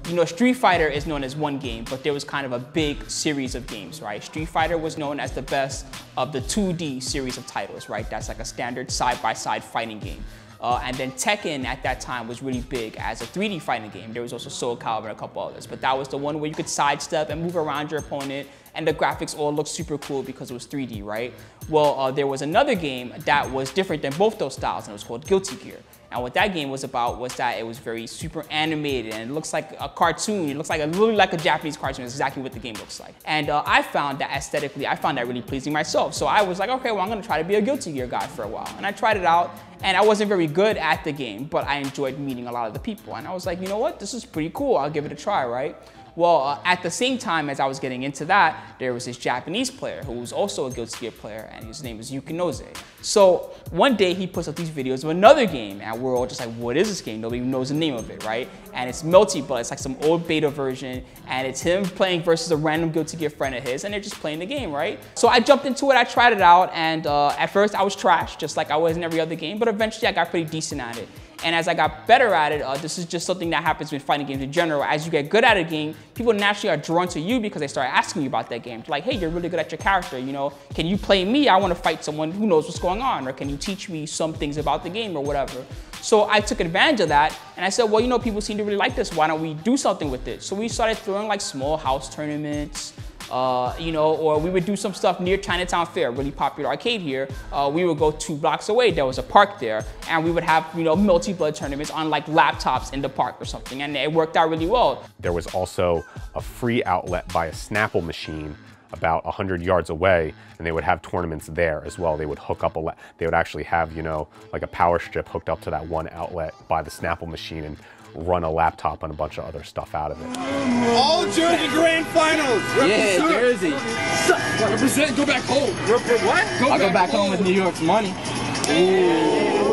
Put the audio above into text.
You know, Street Fighter is known as one game, but there was kind of a big series of games, right? Street Fighter was known as the best of the 2D series of titles, right? That's like a standard side-by-side fighting game. And then Tekken at that time was really big as a 3D fighting game. There was also Soul Calibur and a couple others, but that was the one where you could sidestep and move around your opponent, and the graphics all looked super cool because it was 3D, right? Well, there was another game that was different than both those styles, and it was called Guilty Gear. And what that game was about was that it was very super animated, and it looks like a cartoon. It looks like literally like a Japanese cartoon. It's exactly what the game looks like. And I found that aesthetically, I found that really pleasing myself. So I was like, okay, well, I'm gonna try to be a Guilty Gear guy for a while. And I tried it out, and I wasn't very good at the game, but I enjoyed meeting a lot of the people. And I was like, you know what, this is pretty cool. I'll give it a try, right? Well, at the same time as I was getting into that, there was this Japanese player who was also a Guilty Gear player, and his name was Yukinoze. So one day he puts up these videos of another game, and we're all just like, what is this game? Nobody even knows the name of it, right? And it's Melty Blood. It's like some old beta version, and it's him playing versus a random Guilty Gear friend of his, and they're just playing the game, right? So I jumped into it, I tried it out, and at first I was trash, just like I was in every other game, but eventually I got pretty decent at it. And as I got better at it, this is just something that happens with fighting games in general. As you get good at a game, people naturally are drawn to you because they start asking you about that game. They're like, hey, you're really good at your character, you know, can you play me? I want to fight someone who knows what's going on, or can you teach me some things about the game or whatever? So I took advantage of that, and I said, well, you know, people seem to really like this. Why don't we do something with it? So we started throwing like small house tournaments, you know, or we would do some stuff near Chinatown Fair, really popular arcade here. We would go 2 blocks away, there was a park there, and we would have, you know, Melty Blood tournaments on like laptops in the park or something, and it worked out really well. There was also a free outlet by a Snapple machine about 100 yards away, and they would have tournaments there as well. They would hook up they would actually have, you know, like a power strip hooked up to that one outlet by the Snapple machine and run a laptop and a bunch of other stuff out of it. All Jersey Grand Finals! Yeah, Jersey. Represent, go back home. What? I'll go back home with New York's money. Ooh.